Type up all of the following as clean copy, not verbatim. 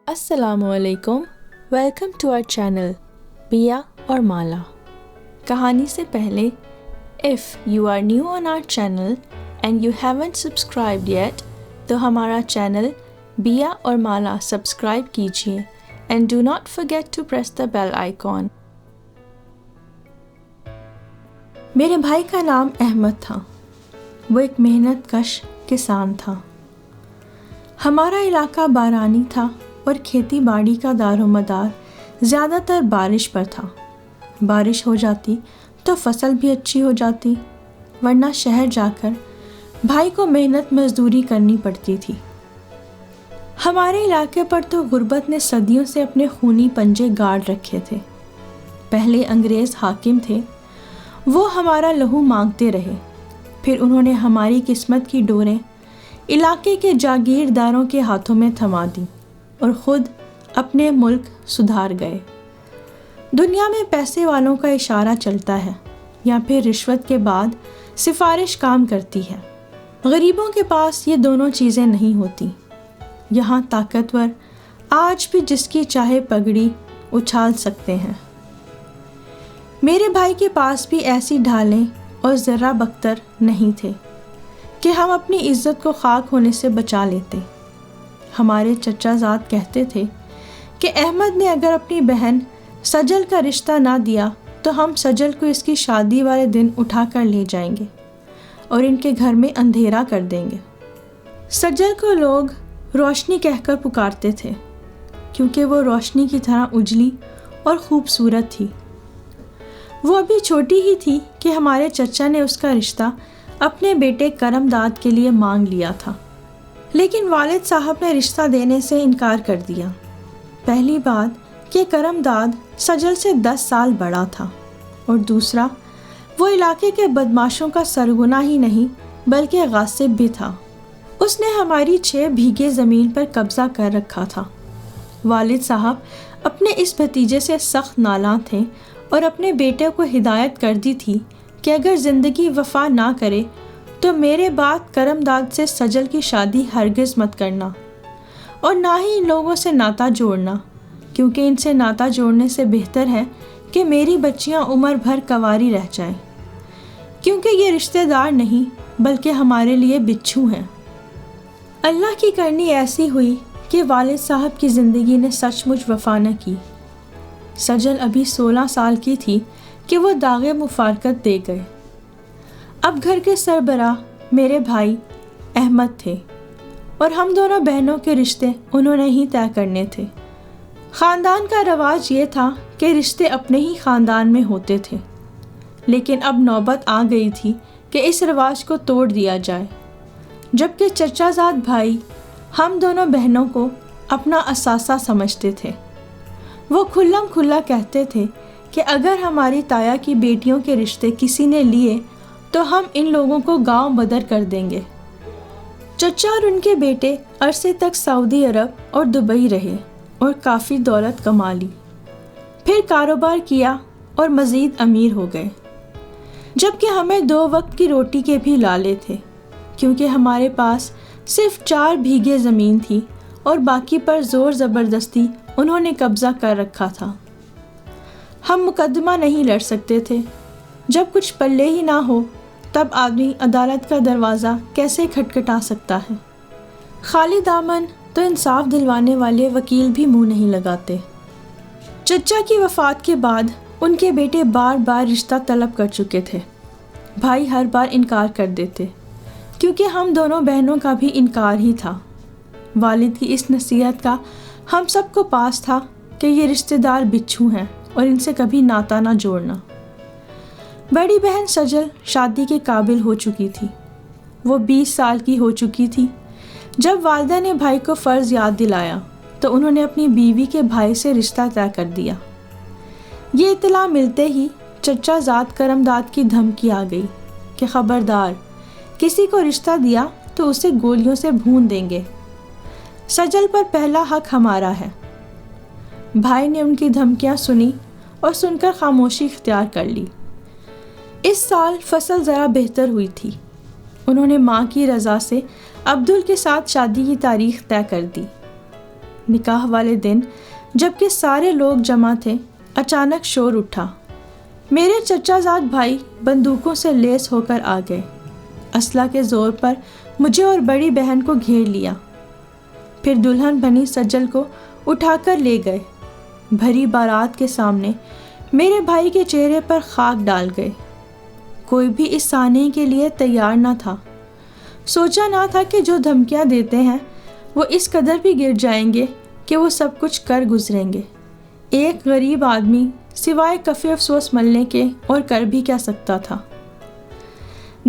السلام علیکم، welcome to our channel Biya اور مالا۔ کہانی سے پہلے if you are new on our channel and you haven't subscribed yet تو ہمارا چینل بیا اور مالا سبسکرائب کیجیے and do not forget to press the bell icon. میرے بھائی کا نام احمد تھا۔ وہ ایک محنت کش کسان تھا۔ ہمارا علاقہ بارانی تھا اور کھیتی باڑی کا دار و مدار زیادہ تر بارش پر تھا۔ بارش ہو جاتی تو فصل بھی اچھی ہو جاتی، ورنہ شہر جا کر بھائی کو محنت مزدوری کرنی پڑتی تھی۔ ہمارے علاقے پر تو غربت نے صدیوں سے اپنے خونی پنجے گاڑ رکھے تھے۔ پہلے انگریز حاکم تھے، وہ ہمارا لہو مانگتے رہے، پھر انہوں نے ہماری قسمت کی ڈوریں علاقے کے جاگیرداروں کے ہاتھوں میں تھما دیں اور خود اپنے ملک سدھار گئے۔ دنیا میں پیسے والوں کا اشارہ چلتا ہے یا پھر رشوت کے بعد سفارش کام کرتی ہے۔ غریبوں کے پاس یہ دونوں چیزیں نہیں ہوتی۔ یہاں طاقتور آج بھی جس کی چاہے پگڑی اچھال سکتے ہیں۔ میرے بھائی کے پاس بھی ایسی ڈھالیں اور ذرہ بختر نہیں تھے کہ ہم اپنی عزت کو خاک ہونے سے بچا لیتے۔ ہمارے چچا زاد کہتے تھے کہ احمد نے اگر اپنی بہن سجل کا رشتہ نہ دیا تو ہم سجل کو اس کی شادی والے دن اٹھا کر لے جائیں گے اور ان کے گھر میں اندھیرا کر دیں گے۔ سجل کو لوگ روشنی کہہ کر پکارتے تھے کیونکہ وہ روشنی کی طرح اجلی اور خوبصورت تھی۔ وہ ابھی چھوٹی ہی تھی کہ ہمارے چچا نے اس کا رشتہ اپنے بیٹے کرم داد کے لیے مانگ لیا تھا، لیکن والد صاحب نے رشتہ دینے سے انکار کر دیا۔ پہلی بات کہ کرم داد سجل سے 10 سال بڑا تھا، اور دوسرا وہ علاقے کے بدماشوں کا سرغنہ ہی نہیں بلکہ غاصب بھی تھا۔ اس نے ہماری 6 بیگھے زمین پر قبضہ کر رکھا تھا۔ والد صاحب اپنے اس بھتیجے سے سخت نالاں تھے اور اپنے بیٹے کو ہدایت کر دی تھی کہ اگر زندگی وفا نہ کرے تو میرے بعد کرم داد سے سجل کی شادی ہرگز مت کرنا، اور نہ ہی ان لوگوں سے ناتا جوڑنا، کیونکہ ان سے ناتا جوڑنے سے بہتر ہے کہ میری بچیاں عمر بھر کنواری رہ جائیں، کیونکہ یہ رشتہ دار نہیں بلکہ ہمارے لیے بچھو ہیں۔ اللہ کی کرنی ایسی ہوئی کہ والد صاحب کی زندگی نے سچ مچ وفا نہ کی۔ سجل ابھی 16 سال کی تھی کہ وہ داغ مفارقت دے گئے۔ اب گھر کے سربراہ میرے بھائی احمد تھے اور ہم دونوں بہنوں کے رشتے انہوں نے ہی طے کرنے تھے۔ خاندان کا رواج یہ تھا کہ رشتے اپنے ہی خاندان میں ہوتے تھے، لیکن اب نوبت آ گئی تھی کہ اس رواج کو توڑ دیا جائے۔ جبکہ چچا زاد بھائی ہم دونوں بہنوں کو اپنا اثاثہ سمجھتے تھے۔ وہ کھلم کھلا کہتے تھے کہ اگر ہماری تایا کی بیٹیوں کے رشتے کسی نے لیے تو ہم ان لوگوں کو گاؤں بدر کر دیں گے۔ چچا اور ان کے بیٹے عرصے تک سعودی عرب اور دبئی رہے اور کافی دولت کما لی، پھر کاروبار کیا اور مزید امیر ہو گئے، جبکہ ہمیں 2 وقت کی روٹی کے بھی لالے تھے، کیونکہ ہمارے پاس صرف 4 بیگھے زمین تھی اور باقی پر زور زبردستی انہوں نے قبضہ کر رکھا تھا۔ ہم مقدمہ نہیں لڑ سکتے تھے۔ جب کچھ پلے ہی نہ ہو تب آدمی عدالت کا دروازہ کیسے کھٹکھٹا سکتا ہے؟ خالی دامن تو انصاف دلوانے والے وکیل بھی منہ نہیں لگاتے۔ چچا کی وفات کے بعد ان کے بیٹے بار بار رشتہ طلب کر چکے تھے۔ بھائی ہر بار انکار کر دیتے، کیونکہ ہم دونوں بہنوں کا بھی انکار ہی تھا۔ والد کی اس نصیحت کا ہم سب کو پاس تھا کہ یہ رشتہ دار بچھو ہیں اور ان سے کبھی ناتا نہ جوڑنا۔ بڑی بہن سجل شادی کے قابل ہو چکی تھی۔ وہ 20 سال کی ہو چکی تھی۔ جب والدہ نے بھائی کو فرض یاد دلایا تو انہوں نے اپنی بیوی کے بھائی سے رشتہ طے کر دیا۔ یہ اطلاع ملتے ہی چچا زاد کرم داد کی دھمکی آ گئی کہ خبردار، کسی کو رشتہ دیا تو اسے گولیوں سے بھون دیں گے۔ سجل پر پہلا حق ہمارا ہے۔ بھائی نے ان کی دھمکیاں سنی اور سن کر خاموشی اختیار کر لی۔ اس سال فصل ذرا بہتر ہوئی تھی۔ انہوں نے ماں کی رضا سے عبدل کے ساتھ شادی کی تاریخ طے کر دی۔ نکاح والے دن جبکہ سارے لوگ جمع تھے، اچانک شور اٹھا۔ میرے چچا زاد بھائی بندوقوں سے لیس ہو کر آ گئے، اسلحہ کے زور پر مجھے اور بڑی بہن کو گھیر لیا، پھر دلہن بنی سجل کو اٹھا کر لے گئے۔ بھری بارات کے سامنے میرے بھائی کے چہرے پر خاک ڈال گئے۔ کوئی بھی اس سانحے کے لیے تیار نہ تھا، سوچا نہ تھا کہ جو دھمکیاں دیتے ہیں وہ اس قدر بھی گر جائیں گے کہ وہ سب کچھ کر گزریں گے۔ ایک غریب آدمی سوائے کفِ افسوس ملنے کے اور کر بھی کیا سکتا تھا؟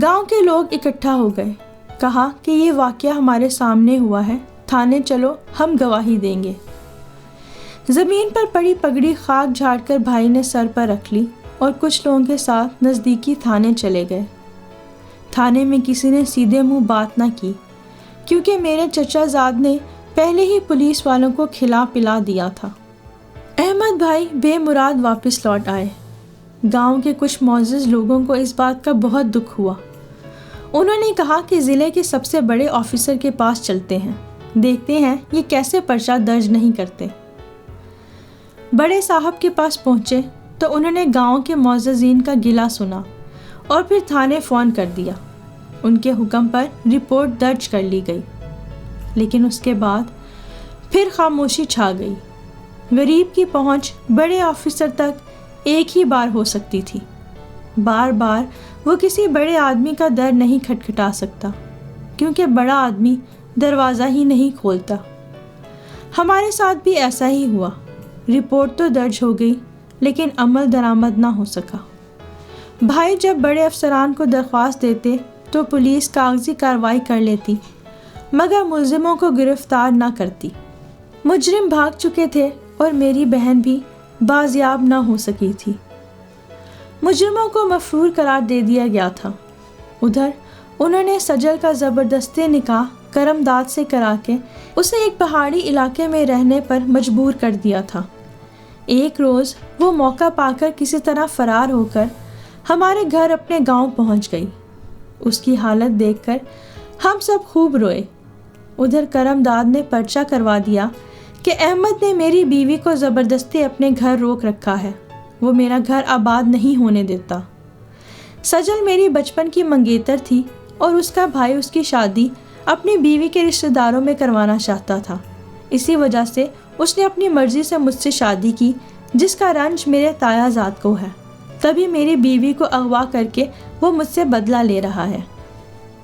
گاؤں کے لوگ اکٹھا ہو گئے، کہا کہ یہ واقعہ ہمارے سامنے ہوا ہے، تھانے چلو، ہم گواہی دیں گے۔ زمین پر پڑی پگڑی خاک جھاڑ کر بھائی نے سر پر رکھ لی اور کچھ لوگوں کے ساتھ نزدیکی تھانے چلے گئے۔ تھانے میں کسی نے سیدھے منہ بات نہ کی، کیونکہ میرے چچا زاد نے پہلے ہی پولیس والوں کو کھلا پلا دیا تھا۔ احمد بھائی بے مراد واپس لوٹ آئے۔ گاؤں کے کچھ معزز لوگوں کو اس بات کا بہت دکھ ہوا۔ انہوں نے کہا کہ ضلع کے سب سے بڑے آفیسر کے پاس چلتے ہیں، دیکھتے ہیں یہ کیسے پرچہ درج نہیں کرتے۔ بڑے صاحب کے پاس پہنچے تو انہوں نے گاؤں کے معززین کا گلہ سنا اور پھر تھانے فون کر دیا۔ ان کے حکم پر رپورٹ درج کر لی گئی، لیکن اس کے بعد پھر خاموشی چھا گئی۔ غریب کی پہنچ بڑے آفیسر تک ایک ہی بار ہو سکتی تھی، بار بار وہ کسی بڑے آدمی کا در نہیں کھٹکھٹا سکتا، کیونکہ بڑا آدمی دروازہ ہی نہیں کھولتا۔ ہمارے ساتھ بھی ایسا ہی ہوا، رپورٹ تو درج ہو گئی لیکن عمل درآمد نہ ہو سکا۔ بھائی جب بڑے افسران کو درخواست دیتے تو پولیس کاغذی کارروائی کر لیتی، مگر ملزموں کو گرفتار نہ کرتی۔ مجرم بھاگ چکے تھے اور میری بہن بھی بازیاب نہ ہو سکی تھی۔ مجرموں کو مفرور قرار دے دیا گیا تھا۔ ادھر انہوں نے سجل کا زبردستی نکاح کرم داد سے کرا کے اسے ایک پہاڑی علاقے میں رہنے پر مجبور کر دیا تھا۔ ایک روز وہ موقع پا کر کسی طرح فرار ہو کر ہمارے گھر اپنے گاؤں پہنچ گئی۔ اس کی حالت دیکھ کر ہم سب خوب روئے۔ ادھر کرم داد نے پرچہ کروا دیا کہ احمد نے میری بیوی کو زبردستی اپنے گھر روک رکھا ہے، وہ میرا گھر آباد نہیں ہونے دیتا۔ سجل میری بچپن کی منگیتر تھی اور اس کا بھائی اس کی شادی اپنی بیوی کے رشتہ داروں میں کروانا چاہتا تھا، اسی وجہ سے اس نے اپنی مرضی سے مجھ سے شادی کی، جس کا رنج میرے تایا زاد کو ہے۔ تبھی میری بیوی کو اغوا کر کے وہ مجھ سے بدلہ لے رہا ہے۔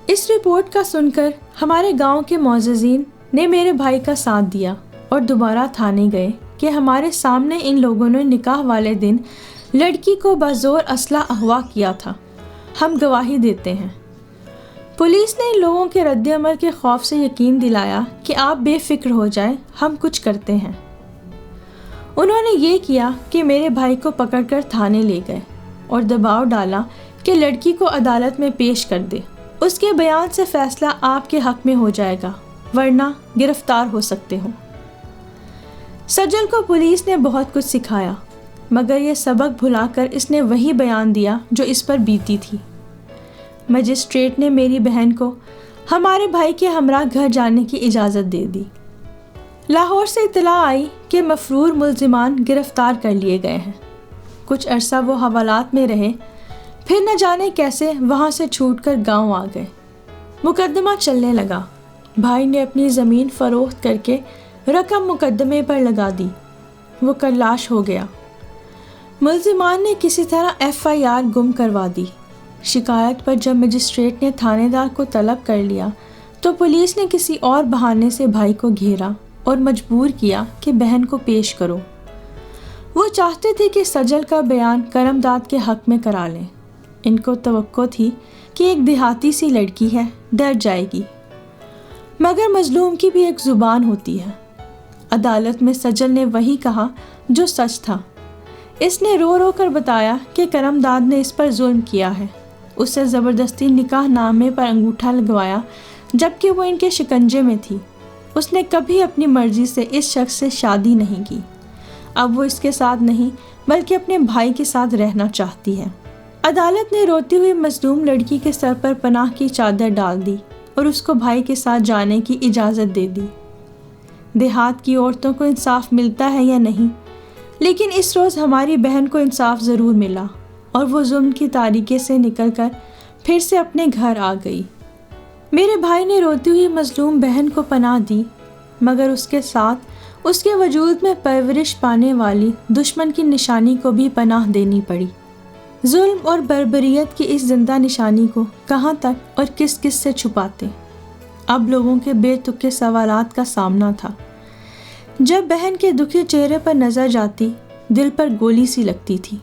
اس رپورٹ کا سن کر ہمارے گاؤں کے معززین نے میرے بھائی کا ساتھ دیا اور دوبارہ تھانے گئے کہ ہمارے سامنے ان لوگوں نے نکاح والے دن لڑکی کو بزور اسلحہ اغوا کیا تھا، ہم گواہی دیتے ہیں۔ پولیس نے ان لوگوں کے رد عمل کے خوف سے یقین دلایا کہ آپ بے فکر ہو جائیں، ہم کچھ کرتے ہیں۔ انہوں نے یہ کیا کہ میرے بھائی کو پکڑ کر تھانے لے گئے اور دباؤ ڈالا کہ لڑکی کو عدالت میں پیش کر دے، اس کے بیان سے فیصلہ آپ کے حق میں ہو جائے گا، ورنہ گرفتار ہو سکتے ہو۔ سجل کو پولیس نے بہت کچھ سکھایا، مگر یہ سبق بھلا کر اس نے وہی بیان دیا جو اس پر بیتی تھی۔ مجسٹریٹ نے میری بہن کو ہمارے بھائی کے ہمراہ گھر جانے کی اجازت دے دی۔ لاہور سے اطلاع آئی کہ مفرور ملزمان گرفتار کر لیے گئے ہیں۔ کچھ عرصہ وہ حوالات میں رہے، پھر نہ جانے کیسے وہاں سے چھوٹ کر گاؤں آ گئے۔ مقدمہ چلنے لگا۔ بھائی نے اپنی زمین فروخت کر کے رقم مقدمے پر لگا دی، وہ کلاش ہو گیا۔ ملزمان نے کسی طرح FIR گم کروا دی۔ شکایت پر جب مجسٹریٹ نے تھانے دار کو طلب کر لیا تو پولیس نے کسی اور بہانے سے بھائی کو گھیرا اور مجبور کیا کہ بہن کو پیش کرو۔ وہ چاہتے تھے کہ سجل کا بیان کرم داد کے حق میں کرا لیں۔ ان کو توقع تھی کہ ایک دیہاتی سی لڑکی ہے، ڈر جائے گی، مگر مظلوم کی بھی ایک زبان ہوتی ہے۔ عدالت میں سجل نے وہی کہا جو سچ تھا۔ اس نے رو رو کر بتایا کہ کرم داد نے اس پر ظلم کیا ہے، اسے زبردستی نکاح نامے پر انگوٹھا لگوایا جبکہ وہ ان کے شکنجے میں تھی۔ اس نے کبھی اپنی مرضی سے اس شخص سے شادی نہیں کی، اب وہ اس کے ساتھ نہیں بلکہ اپنے بھائی کے ساتھ رہنا چاہتی ہے۔ عدالت نے روتی ہوئی مظلوم لڑکی کے سر پر پناہ کی چادر ڈال دی اور اس کو بھائی کے ساتھ جانے کی اجازت دے دی۔ دیہات کی عورتوں کو انصاف ملتا ہے یا نہیں، لیکن اس روز ہماری بہن کو انصاف ضرور ملا اور وہ ظلم کی تاریکی سے نکل کر پھر سے اپنے گھر آ گئی۔ میرے بھائی نے روتی ہوئی مظلوم بہن کو پناہ دی، مگر اس کے ساتھ اس کے وجود میں پرورش پانے والی دشمن کی نشانی کو بھی پناہ دینی پڑی۔ ظلم اور بربریت کی اس زندہ نشانی کو کہاں تک اور کس کس سے چھپاتے؟ اب لوگوں کے بے تکے سوالات کا سامنا تھا۔ جب بہن کے دکھی چہرے پر نظر جاتی، دل پر گولی سی لگتی تھی۔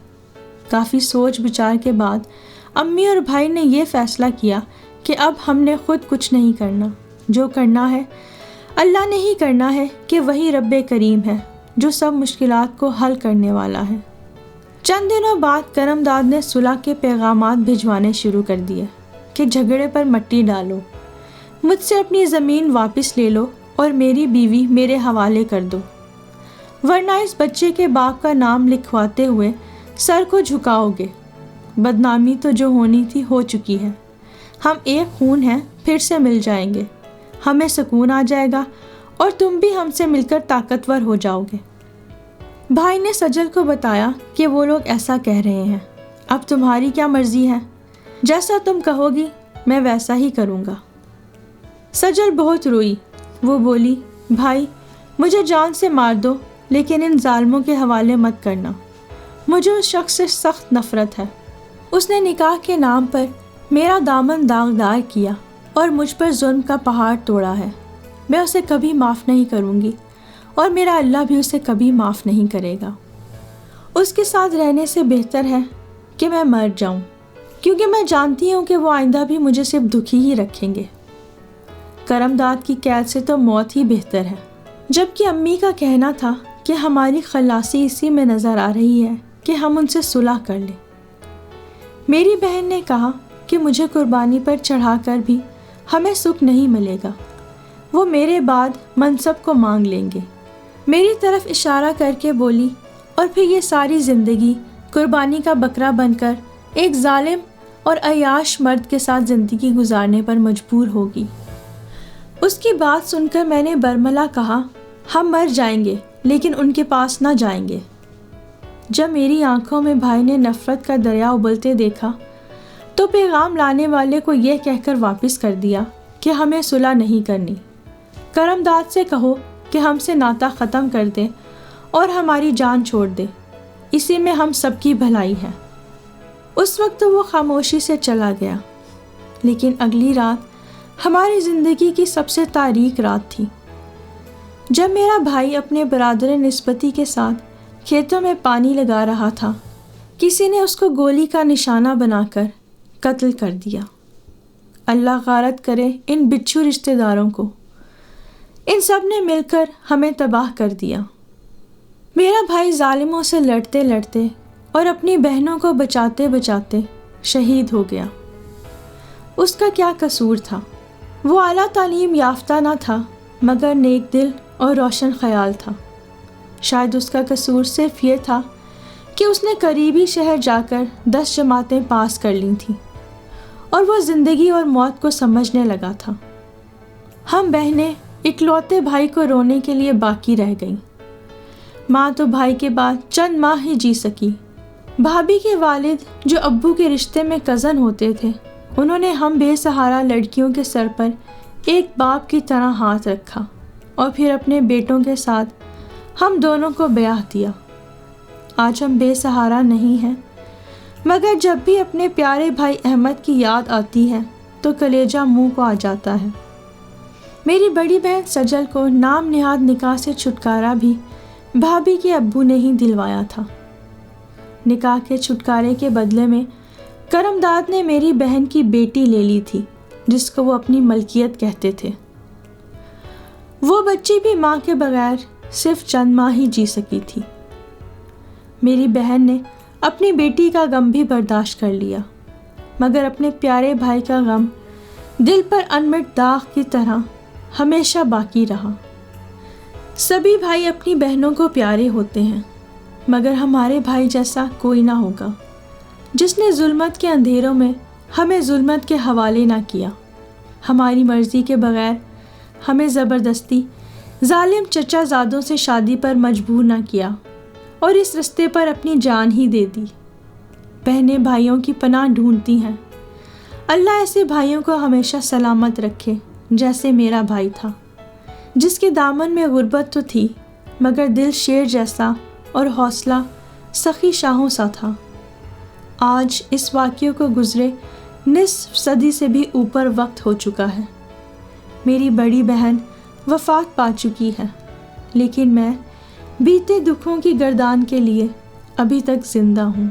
کافی سوچ بچار کے بعد امی اور بھائی نے یہ فیصلہ کیا کہ اب ہم نے خود کچھ نہیں کرنا، جو کرنا ہے اللہ نے ہی کرنا ہے، کہ وہی رب کریم ہے جو سب مشکلات کو حل کرنے والا ہے۔ چند دنوں بعد کرم داد نے صلح کے پیغامات بھجوانے شروع کر دیے کہ جھگڑے پر مٹی ڈالو، مجھ سے اپنی زمین واپس لے لو اور میری بیوی میرے حوالے کر دو، ورنہ اس بچے کے باپ کا نام لکھواتے ہوئے سر کو جھکاؤ گے۔ بدنامی تو جو ہونی تھی ہو چکی ہے، ہم ایک خون ہیں، پھر سے مل جائیں گے، ہمیں سکون آ جائے گا اور تم بھی ہم سے مل کر طاقتور ہو جاؤ گے۔ بھائی نے سجل کو بتایا کہ وہ لوگ ایسا کہہ رہے ہیں، اب تمہاری کیا مرضی ہے، جیسا تم کہو گی میں ویسا ہی کروں گا۔ سجل بہت روئی، وہ بولی، بھائی مجھے جان سے مار دو لیکن ان ظالموں کے حوالے مت کرنا، مجھے اس شخص سے سخت نفرت ہے، اس نے نکاح کے نام پر میرا دامن داغدار کیا اور مجھ پر ظلم کا پہاڑ توڑا ہے، میں اسے کبھی معاف نہیں کروں گی اور میرا اللہ بھی اسے کبھی معاف نہیں کرے گا۔ اس کے ساتھ رہنے سے بہتر ہے کہ میں مر جاؤں، کیونکہ میں جانتی ہوں کہ وہ آئندہ بھی مجھے صرف دکھی ہی رکھیں گے۔ کرم داد کی قید سے تو موت ہی بہتر ہے، جبکہ امی کا کہنا تھا کہ ہماری خلاصی اسی میں نظر آ رہی ہے کہ ہم ان سے صلح کر لیں۔ میری بہن نے کہا کہ مجھے قربانی پر چڑھا کر بھی ہمیں سکھ نہیں ملے گا، وہ میرے بعد منصب کو مانگ لیں گے۔ میری طرف اشارہ کر کے بولی، اور پھر یہ ساری زندگی قربانی کا بکرا بن کر ایک ظالم اور عیاش مرد کے ساتھ زندگی گزارنے پر مجبور ہوگی۔ اس کی بات سن کر میں نے برملا کہا، ہم مر جائیں گے لیکن ان کے پاس نہ جائیں گے۔ جب میری آنکھوں میں بھائی نے نفرت کا دریا ابلتے دیکھا تو پیغام لانے والے کو یہ کہہ کر واپس کر دیا کہ ہمیں صلح نہیں کرنی، کرم داد سے کہو کہ ہم سے ناطہ ختم کر دے اور ہماری جان چھوڑ دے، اسی میں ہم سب کی بھلائی ہے۔ اس وقت تو وہ خاموشی سے چلا گیا، لیکن اگلی رات ہماری زندگی کی سب سے تاریک رات تھی۔ جب میرا بھائی اپنے برادر نسبتی کے ساتھ کھیتوں میں پانی لگا رہا تھا، کسی نے اس کو گولی کا نشانہ بنا کر قتل کر دیا۔ اللہ غارت کرے ان بچھو رشتہ داروں کو، ان سب نے مل کر ہمیں تباہ کر دیا۔ میرا بھائی ظالموں سے لڑتے لڑتے اور اپنی بہنوں کو بچاتے بچاتے شہید ہو گیا۔ اس کا کیا قصور تھا؟ وہ اعلیٰ تعلیم یافتہ نہ تھا، مگر نیک دل اور روشن خیال تھا۔ شاید اس کا قصور صرف یہ تھا کہ اس نے قریبی شہر جا کر 10 جماعتیں پاس کر لی تھیں اور وہ زندگی اور موت کو سمجھنے لگا تھا۔ ہم بہنیں اکلوتے بھائی کو رونے کے لیے باقی رہ گئیں۔ ماں تو بھائی کے بعد چند ماہ ہی جی سکی۔ بھابھی کے والد جو ابو کے رشتے میں کزن ہوتے تھے، انہوں نے ہم بے سہارا لڑکیوں کے سر پر ایک باپ کی طرح ہاتھ رکھا اور پھر اپنے بیٹوں کے ساتھ ہم دونوں کو بیاہ دیا۔ آج ہم بے سہارا نہیں ہیں، مگر جب بھی اپنے پیارے بھائی احمد کی یاد آتی ہے تو کلیجہ منہ کو آ جاتا ہے۔ میری بڑی بہن سجل کو نام نہاد نکاح سے چھٹکارا بھی بھابھی کے ابو نے ہی دلوایا تھا۔ نکاح کے چھٹکارے کے بدلے میں کرم داد نے میری بہن کی بیٹی لے لی تھی، جس کو وہ اپنی ملکیت کہتے تھے۔ وہ بچی بھی ماں کے بغیر صرف چند ماہ ہی جی سکی تھی۔ میری بہن نے اپنی بیٹی کا غم بھی برداشت کر لیا، مگر اپنے پیارے بھائی کا غم دل پر انمٹ داغ کی طرح ہمیشہ باقی رہا۔ سبھی بھائی اپنی بہنوں کو پیارے ہوتے ہیں، مگر ہمارے بھائی جیسا کوئی نہ ہوگا، جس نے ظلمت کے اندھیروں میں ہمیں ظلمت کے حوالے نہ کیا، ہماری مرضی کے بغیر ہمیں زبردستی ظالم چچا زادوں سے شادی پر مجبور نہ کیا اور اس رستے پر اپنی جان ہی دے دی۔ بہنیں بھائیوں کی پناہ ڈھونڈتی ہیں۔ اللہ ایسے بھائیوں کو ہمیشہ سلامت رکھے جیسے میرا بھائی تھا، جس کے دامن میں غربت تو تھی مگر دل شیر جیسا اور حوصلہ سخی شاہوں سا تھا۔ آج اس واقعے کو گزرے نصف صدی سے بھی اوپر وقت ہو چکا ہے۔ میری بڑی بہن وفات پا چکی ہے، لیکن میں بیتے دکھوں کی گردان کے لیے ابھی تک زندہ ہوں۔